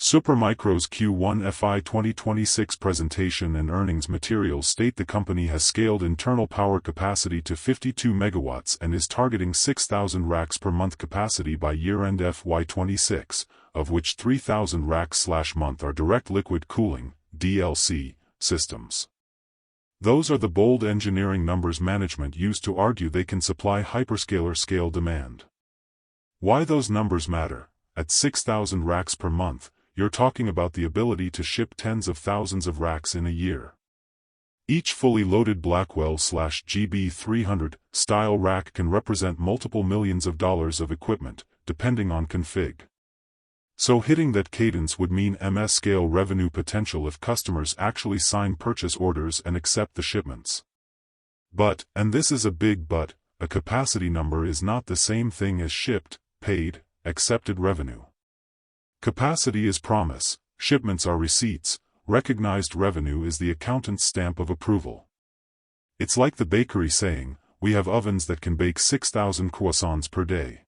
Supermicro's Q1 FY 2026 presentation and earnings materials state the company has scaled internal power capacity to 52 megawatts and is targeting 6,000 racks per month capacity by year-end FY 26, of which 3,000 racks/month are direct liquid cooling (DLC) systems. Those are the bold engineering numbers management used to argue they can supply hyperscaler scale demand. Why those numbers matter? At 6,000 racks per month, you're talking about the ability to ship tens of thousands of racks in a year. Each fully loaded Blackwell/GB300 style rack can represent multiple millions of dollars of equipment, depending on config. So hitting that cadence would mean MS scale revenue potential if customers actually sign purchase orders and accept the shipments. But, and this is a big but, a capacity number is not the same thing as shipped, paid, accepted revenue. Capacity is promise, shipments are receipts, recognized revenue is the accountant's stamp of approval. It's like the bakery saying, we have ovens that can bake 6,000 croissants per day.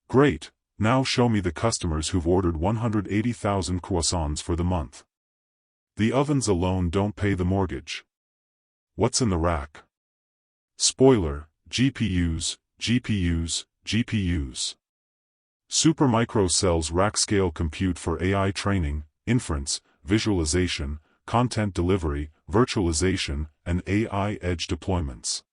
Great, now show me the customers who've ordered 180,000 croissants for the month. The ovens alone don't pay the mortgage. What's in the rack? Spoiler, GPUs, GPUs, GPUs. Supermicro sells rack-scale compute for AI training, inference, visualization, content delivery, virtualization, and AI edge deployments.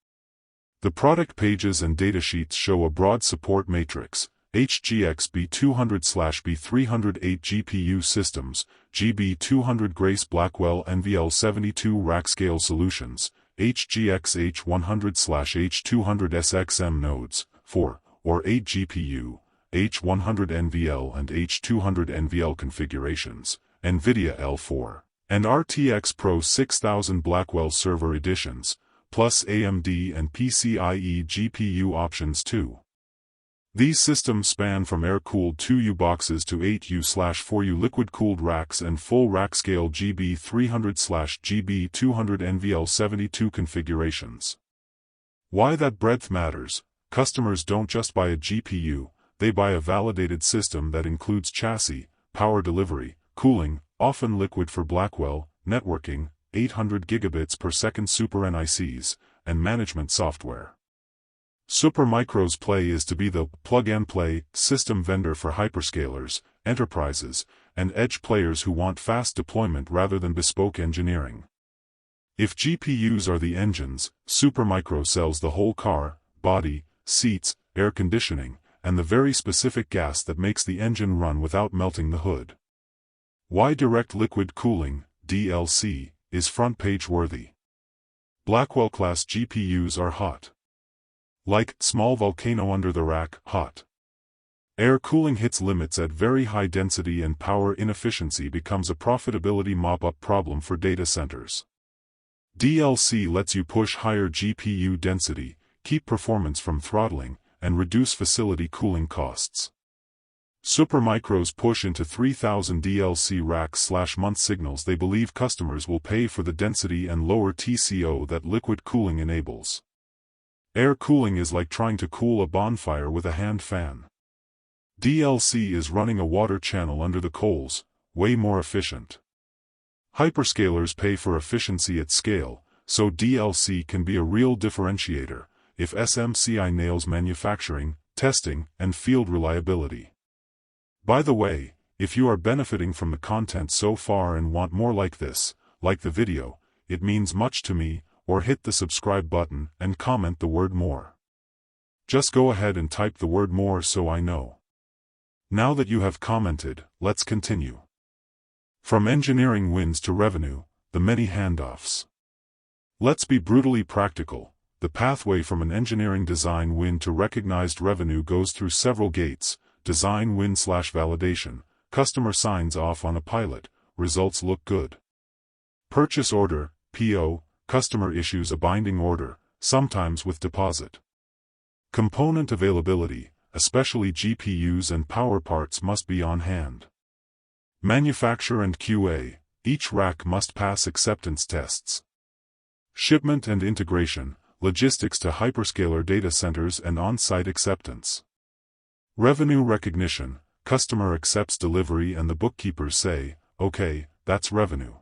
The product pages and datasheets show a broad support matrix: HGX B200/B308 GPU systems, GB200 Grace Blackwell NVL72 rack-scale solutions, HGX H100/H200 SXM nodes, 4 or 8 GPU, H100 NVL and H200 NVL configurations, NVIDIA L4, and RTX Pro 6000 Blackwell server editions, plus AMD and PCIe GPU options too. These systems span from air-cooled 2U boxes to 8U/4U liquid-cooled racks and full rack-scale GB300/GB200 NVL72 configurations. Why that breadth matters: customers don't just buy a GPU, they buy a validated system that includes chassis, power delivery, cooling, often liquid for Blackwell, networking, 800 gigabits per second super NICs, and management software. Supermicro's play is to be the plug-and-play system vendor for hyperscalers, enterprises, and edge players who want fast deployment rather than bespoke engineering. If GPUs are the engines, Supermicro sells the whole car, body, seats, air conditioning, and the very specific gas that makes the engine run without melting the hood. Why direct liquid cooling, DLC, is front-page worthy. Blackwell-class GPUs are hot. Like small volcano under the rack, hot. Air cooling hits limits at very high density and power inefficiency becomes a profitability mop-up problem for data centers. DLC lets you push higher GPU density, keep performance from throttling, and reduce facility cooling costs. Supermicro's push into 3,000 DLC racks/month signals they believe customers will pay for the density and lower TCO that liquid cooling enables. Air cooling is like trying to cool a bonfire with a hand fan. DLC is running a water channel under the coals, way more efficient. Hyperscalers pay for efficiency at scale, so DLC can be a real differentiator if SMCI nails manufacturing, testing, and field reliability. By the way, if you are benefiting from the content so far and want more like this, like the video, it means much to me, or hit the subscribe button and comment the word more. Just go ahead and type the word more so I know. Now that you have commented, let's continue. From engineering wins to revenue, the many handoffs. Let's be brutally practical. The pathway from an engineering design win to recognized revenue goes through several gates: design win/validation, customer signs off on a pilot, results look good. Purchase order, PO, customer issues a binding order, sometimes with deposit. Component availability, especially GPUs and power parts, must be on hand. Manufacture and QA, each rack must pass acceptance tests. Shipment and integration, logistics to hyperscaler data centers and on-site acceptance. Revenue recognition, customer accepts delivery and the bookkeepers say, okay, that's revenue.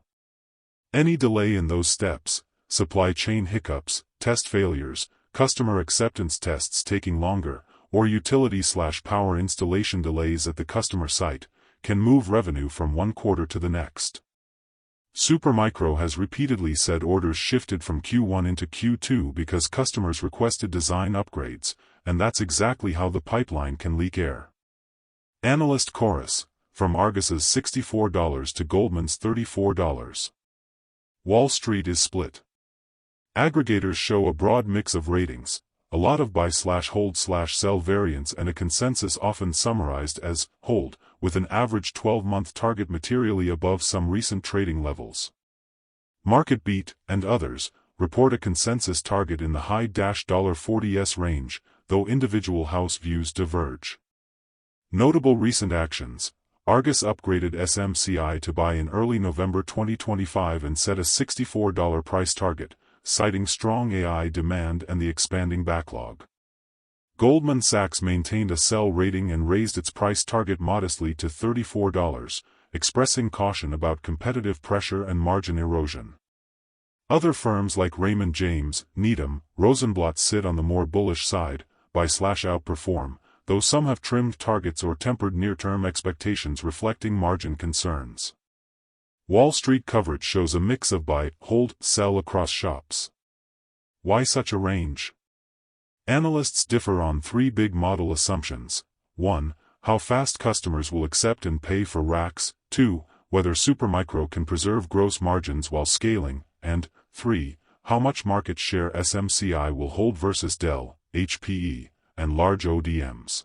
Any delay in those steps, supply chain hiccups, test failures, customer acceptance tests taking longer, or utility/power installation delays at the customer site, can move revenue from one quarter to the next. Supermicro has repeatedly said orders shifted from Q1 into Q2 because customers requested design upgrades, and that's exactly how the pipeline can leak air. Analyst chorus, from Argus's $64 to Goldman's $34. Wall Street is split. Aggregators show a broad mix of ratings, a lot of buy/hold/sell variance and a consensus often summarized as hold, with an average 12-month target materially above some recent trading levels. MarketBeat, and others, report a consensus target in the high $40s range, though individual house views diverge. Notable recent actions: Argus upgraded SMCI to buy in early November 2025 and set a $64 price target, citing strong AI demand and the expanding backlog. Goldman Sachs maintained a sell rating and raised its price target modestly to $34, expressing caution about competitive pressure and margin erosion. Other firms like Raymond James, Needham, Rosenblatt sit on the more bullish side, buy/outperform, though some have trimmed targets or tempered near-term expectations reflecting margin concerns. Wall Street coverage shows a mix of buy, hold, sell across shops. Why such a range? Analysts differ on three big model assumptions. 1. How fast customers will accept and pay for racks. 2. Whether Supermicro can preserve gross margins while scaling. And 3. How much market share SMCI will hold versus Dell, HPE, and large ODMs.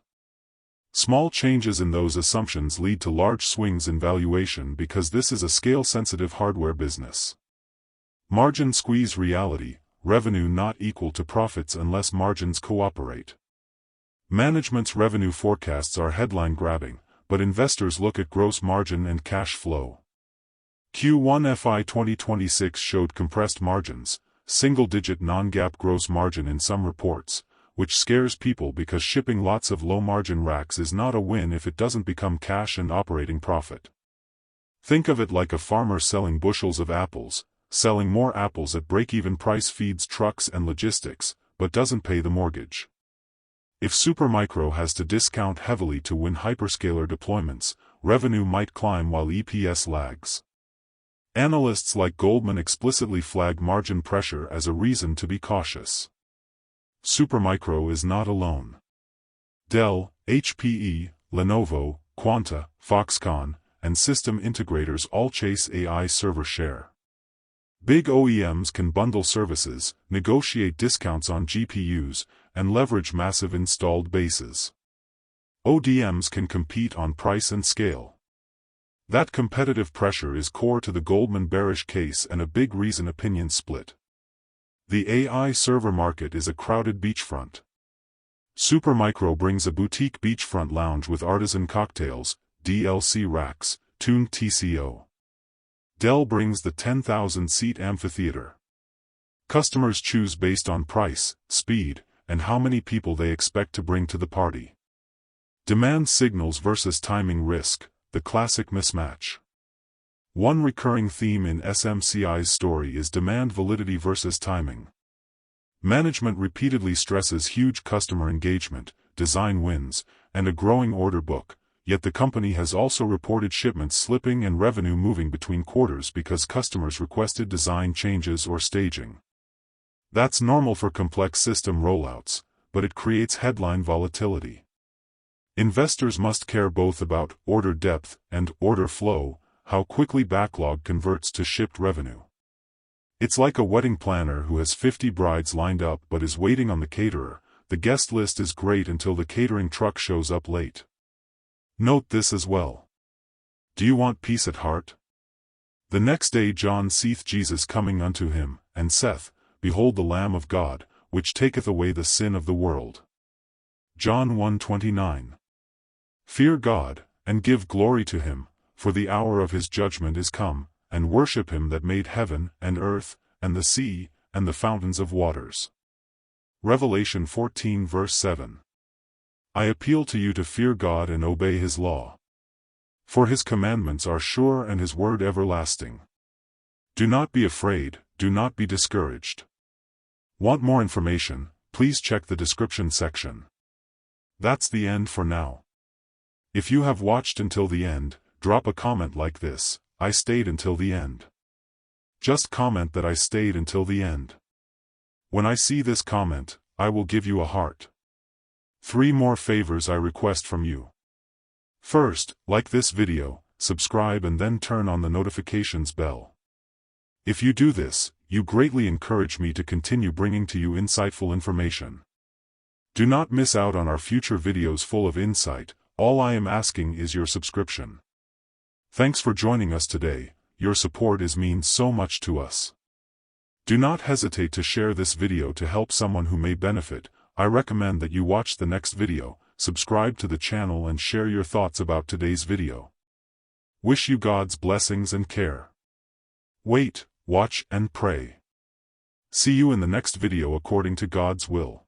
Small changes in those assumptions lead to large swings in valuation because this is a scale-sensitive hardware business. Margin squeeze reality: revenue not equal to profits unless margins cooperate. Management's revenue forecasts are headline-grabbing, but investors look at gross margin and cash flow. Q1 FY 2026 showed compressed margins, single-digit non-GAAP gross margin in some reports, which scares people because shipping lots of low-margin racks is not a win if it doesn't become cash and operating profit. Think of it like a farmer selling bushels of apples. Selling more apples at break-even price feeds trucks and logistics, but doesn't pay the mortgage. If Supermicro has to discount heavily to win hyperscaler deployments, revenue might climb while EPS lags. Analysts like Goldman explicitly flag margin pressure as a reason to be cautious. Supermicro is not alone. Dell, HPE, Lenovo, Quanta, Foxconn, and system integrators all chase AI server share. Big OEMs can bundle services, negotiate discounts on GPUs, and leverage massive installed bases. ODMs can compete on price and scale. That competitive pressure is core to the Goldman bearish case and a big reason opinions split. The AI server market is a crowded beachfront. Supermicro brings a boutique beachfront lounge with artisan cocktails, DLC racks, tuned TCO. Dell brings the 10,000-seat amphitheater. Customers choose based on price, speed, and how many people they expect to bring to the party. Demand signals versus timing risk, the classic mismatch. One recurring theme in SMCI's story is demand validity versus timing. Management repeatedly stresses huge customer engagement, design wins, and a growing order book, yet the company has also reported shipments slipping and revenue moving between quarters because customers requested design changes or staging. That's normal for complex system rollouts, but it creates headline volatility. Investors must care both about order depth and order flow, how quickly backlog converts to shipped revenue. It's like a wedding planner who has 50 brides lined up but is waiting on the caterer. The guest list is great until the catering truck shows up late. Note this as well. Do you want peace at heart? The next day John seeth Jesus coming unto him, and saith, Behold the Lamb of God, which taketh away the sin of the world. John 1:29. Fear God, and give glory to him, for the hour of his judgment is come, and worship him that made heaven, and earth, and the sea, and the fountains of waters. Revelation 14 verse 7. I appeal to you to fear God and obey His law. For His commandments are sure and His word everlasting. Do not be afraid, do not be discouraged. Want more information? Please check the description section. That's the end for now. If you have watched until the end, drop a comment like this: I stayed until the end. Just comment that I stayed until the end. When I see this comment, I will give you a heart. 3 more favors I request from you. First, like this video, subscribe and then turn on the notifications bell. If you do this, you greatly encourage me to continue bringing to you insightful information. Do not miss out on our future videos full of insight. All I am asking is your subscription. Thanks for joining us today. Your support means so much to us. Do not hesitate to share this video to help someone who may benefit. I recommend that you watch the next video, subscribe to the channel and share your thoughts about today's video. Wish you God's blessings and care. Wait, watch and pray. See you in the next video according to God's will.